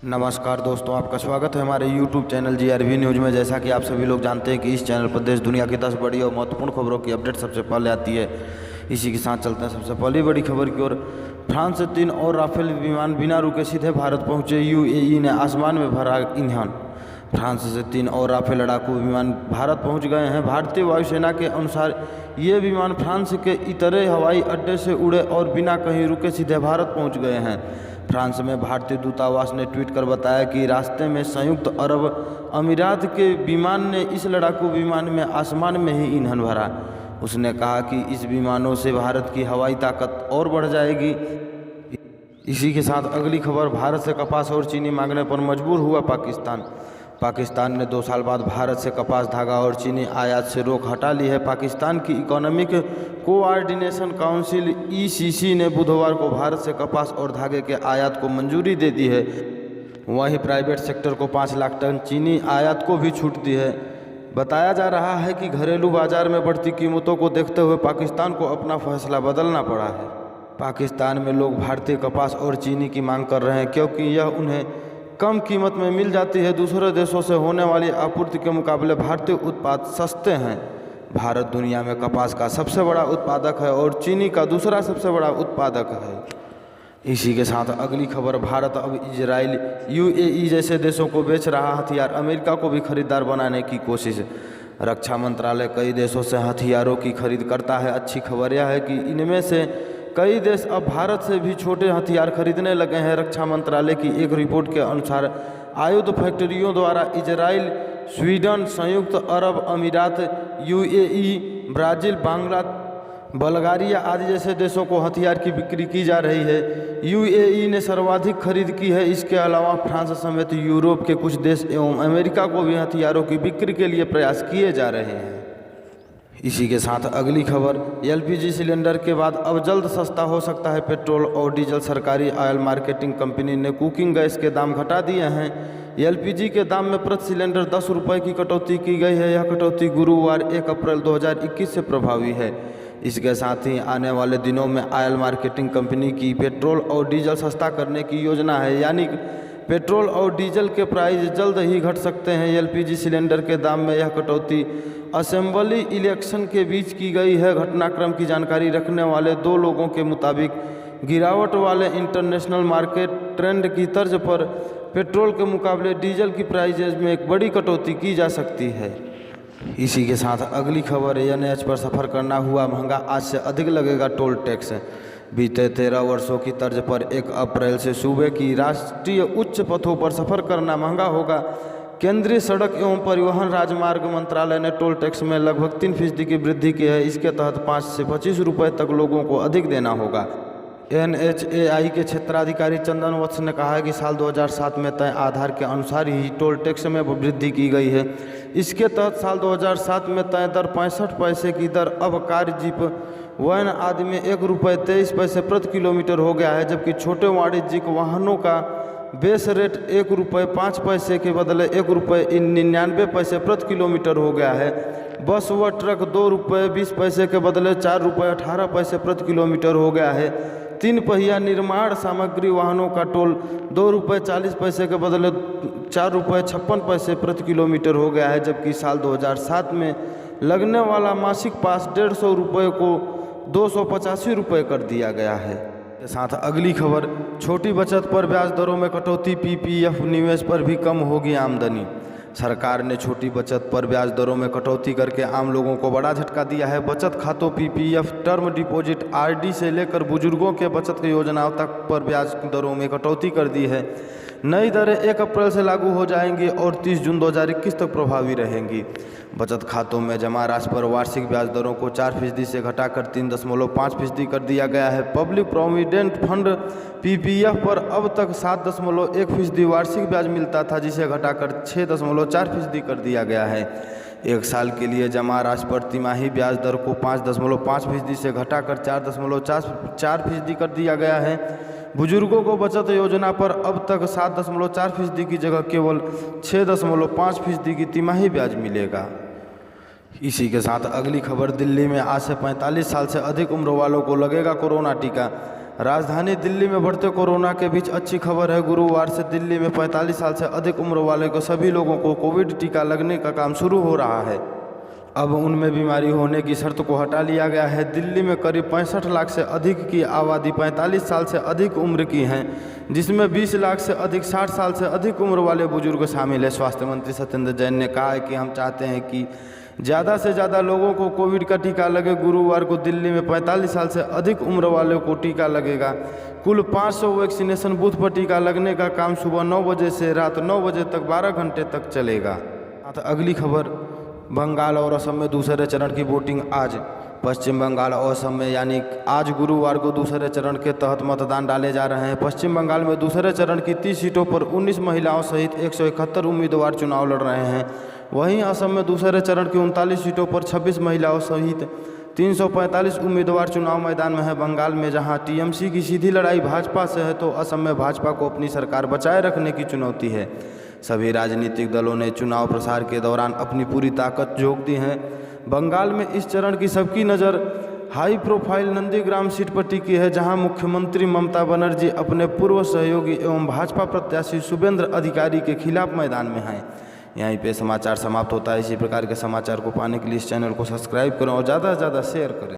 नमस्कार दोस्तों, आपका स्वागत है हमारे YouTube चैनल GRV न्यूज़ में। जैसा कि आप सभी लोग जानते हैं कि इस चैनल पर देश दुनिया की 10 बड़ी और महत्वपूर्ण खबरों की अपडेट सबसे पहले आती है। इसी के साथ चलते हैं सबसे पहली बड़ी खबर की ओर। फ्रांस से 3 और राफेल विमान बिना रुके सीधे भारत पहुंचे। UAE ने आसमान में भरा ईंधन। फ्रांस से 3 और राफेल लड़ाकू विमान भारत पहुंच गए हैं। भारतीय वायुसेना के अनुसार ये विमान फ्रांस के इतरे हवाई अड्डे से उड़े और बिना कहीं रुके सीधे भारत पहुंच गए हैं। फ्रांस में भारतीय दूतावास ने ट्वीट कर बताया कि रास्ते में संयुक्त अरब अमीरात के विमान ने इस लड़ाकू विमान में आसमान में ही ईंधन भरा। उसने कहा कि इस विमानों से भारत की हवाई ताकत और बढ़ जाएगी। इसी के साथ अगली खबर, भारत से कपास और चीनी मांगने पर मजबूर हुआ पाकिस्तान। पाकिस्तान ने 2 साल बाद भारत से कपास, धागा और चीनी आयात से रोक हटा ली है। पाकिस्तान की इकोनॉमिक कोऑर्डिनेशन काउंसिल ECC ने बुधवार को भारत से कपास और धागे के आयात को मंजूरी दे दी है। वहीं प्राइवेट सेक्टर को 5 लाख टन चीनी आयात को भी छूट दी है। बताया जा रहा है कि घरेलू बाजार में बढ़ती कीमतों को देखते हुए पाकिस्तान को अपना फैसला बदलना पड़ा है। पाकिस्तान में लोग भारतीय कपास और चीनी की मांग कर रहे हैं क्योंकि यह उन्हें कम कीमत में मिल जाती है। दूसरे देशों से होने वाली आपूर्ति के मुकाबले भारतीय उत्पाद सस्ते हैं। भारत दुनिया में कपास का सबसे बड़ा उत्पादक है और चीनी का दूसरा सबसे बड़ा उत्पादक है। इसी के साथ अगली खबर, भारत अब इजराइल, UAE जैसे देशों को बेच रहा हथियार, अमेरिका को भी खरीदार बनाने की कोशिश। रक्षा मंत्रालय कई देशों से हथियारों की खरीद करता है। अच्छी खबर यह है कि इनमें से कई देश अब भारत से भी छोटे हथियार खरीदने लगे हैं। रक्षा मंत्रालय की एक रिपोर्ट के अनुसार आयुध फैक्ट्रियों द्वारा इजराइल, स्वीडन, संयुक्त अरब अमीरात, UAE, ब्राज़ील, बल्गारिया आदि जैसे देशों को हथियार की बिक्री की जा रही है। UAE ने सर्वाधिक खरीद की है। इसके अलावा फ्रांस समेत यूरोप के कुछ देश एवं अमेरिका को भी हथियारों की बिक्री के लिए प्रयास किए जा रहे हैं। इसी के साथ अगली खबर, LPG सिलेंडर के बाद अब जल्द सस्ता हो सकता है पेट्रोल और डीजल। सरकारी ऑयल मार्केटिंग कंपनी ने कुकिंग गैस के दाम घटा दिए हैं। LPG के दाम में प्रति सिलेंडर 10 रुपये की कटौती की गई है। यह कटौती गुरुवार 1 अप्रैल 2021 से प्रभावी है। इसके साथ ही आने वाले दिनों में ऑयल मार्केटिंग कंपनी की पेट्रोल और डीजल सस्ता करने की योजना है, यानी पेट्रोल और डीजल के प्राइस जल्द ही घट सकते हैं। LPG सिलेंडर के दाम में यह कटौती असेंबली इलेक्शन के बीच की गई है। घटनाक्रम की जानकारी रखने वाले 2 लोगों के मुताबिक गिरावट वाले इंटरनेशनल मार्केट ट्रेंड की तर्ज पर पेट्रोल के मुकाबले डीजल की प्राइसेज में एक बड़ी कटौती की जा सकती है। इसी के साथ अगली खबर, NH पर सफ़र करना हुआ महंगा, आज से अधिक लगेगा टोल टैक्स। बीते 13 वर्षों की तर्ज पर 1 अप्रैल से सूबे की राष्ट्रीय उच्च पथों पर सफ़र करना महंगा होगा। केंद्रीय सड़क एवं परिवहन राजमार्ग मंत्रालय ने टोल टैक्स में लगभग 3% की वृद्धि की है। इसके तहत 5 से 25 रुपये तक लोगों को अधिक देना होगा। NHAI के क्षेत्राधिकारी चंदन वत्स ने कहा है कि साल 2007 में तय आधार के अनुसार ही टोल टैक्स में वृद्धि की गई है। इसके तहत साल 2007 में तय दर 65 पैसे की दर अब कार, जीप, वैन आदि में 1 रुपये 23 पैसे प्रति किलोमीटर हो गया है, जबकि छोटे वाणिज्यिक वाहनों का बेस रेट 1 रुपये 5 पैसे के बदले 1 रुपये 99 पैसे प्रति किलोमीटर हो गया है। बस व ट्रक 2 रुपये 20 पैसे के बदले 4 रुपये 18 पैसे प्रति किलोमीटर हो गया है। 3 पहिया निर्माण सामग्री वाहनों का टोल 2 रुपये 40 पैसे के बदले 4 रुपये 56 पैसे प्रति किलोमीटर हो गया है, जबकि साल 2007 में लगने वाला मासिक पास 150 रुपये को 285 रुपये कर दिया गया है। के साथ अगली खबर, छोटी बचत पर ब्याज दरों में कटौती, PPF निवेश पर भी कम होगी आमदनी। सरकार ने छोटी बचत पर ब्याज दरों में कटौती करके आम लोगों को बड़ा झटका दिया है। बचत खातों, PPF, टर्म डिपॉजिट, RD से लेकर बुजुर्गों के बचत योजनाओं तक पर ब्याज दरों में कटौती कर दी है। नई दरें 1 अप्रैल से लागू हो जाएंगी और 30 जून 2021 तक प्रभावी रहेंगी। बचत खातों में जमा राशि पर वार्षिक ब्याज दरों को 4% से घटाकर 3.5% कर दिया गया है। पब्लिक प्रोविडेंट फंड PPF पर अब तक 7.1% वार्षिक ब्याज मिलता था, जिसे घटाकर 6.4% कर दिया गया है। 1 साल के लिए जमा राशि पर तिमाही ब्याज दर को 5.5% से घटाकर 4.4% कर दिया गया है। बुजुर्गों को बचत योजना पर अब तक 7.4% की जगह केवल 6.5% की तिमाही ब्याज मिलेगा। इसी के साथ अगली खबर, दिल्ली में आज से 45 साल से अधिक उम्र वालों को लगेगा कोरोना टीका। राजधानी दिल्ली में बढ़ते कोरोना के बीच अच्छी खबर है। गुरुवार से दिल्ली में 45 साल से अधिक उम्र वाले को सभी लोगों को कोविड टीका लगने का काम शुरू हो रहा है। अब उनमें बीमारी होने की शर्त को हटा लिया गया है। दिल्ली में करीब 65 लाख से अधिक की आबादी 45 साल से अधिक उम्र की है, जिसमें 20 लाख से अधिक 60 साल से अधिक उम्र वाले बुजुर्ग शामिल है। स्वास्थ्य मंत्री सत्येंद्र जैन ने कहा है कि हम चाहते हैं कि ज़्यादा से ज़्यादा लोगों को कोविड का टीका लगे। गुरुवार को दिल्ली में 45 साल से अधिक उम्र वालों को टीका लगेगा। कुल 500 वैक्सीनेशन बूथ पर टीका लगने का काम सुबह 9 बजे से रात 9 बजे तक 12 घंटे तक चलेगा। तो अगली खबर, बंगाल और असम में दूसरे चरण की वोटिंग आज। पश्चिम बंगाल और असम में यानी आज गुरुवार को दूसरे चरण के तहत मतदान डाले जा रहे हैं। पश्चिम बंगाल में दूसरे चरण की 30 सीटों पर 19 महिलाओं सहित 171 उम्मीदवार चुनाव लड़ रहे हैं। वहीं असम में दूसरे चरण की 39 सीटों पर 26 महिलाओं सहित 345 उम्मीदवार चुनाव मैदान में है। बंगाल में जहां टीएमसी की सीधी लड़ाई भाजपा से है, तो असम में भाजपा को अपनी सरकार बचाए रखने की चुनौती है। सभी राजनीतिक दलों ने चुनाव प्रचार के दौरान अपनी पूरी ताकत झोंक दी है। बंगाल में इस चरण की सबकी नज़र हाई प्रोफाइल नंदीग्राम सीट पर टिकी है, जहां मुख्यमंत्री ममता बनर्जी अपने पूर्व सहयोगी एवं भाजपा प्रत्याशी शुभेंद्र अधिकारी के खिलाफ मैदान में हैं। यहीं पे समाचार समाप्त होता है। इसी प्रकार के समाचार को पाने के लिए इस चैनल को सब्सक्राइब करें और ज़्यादा से ज़्यादा शेयर करें।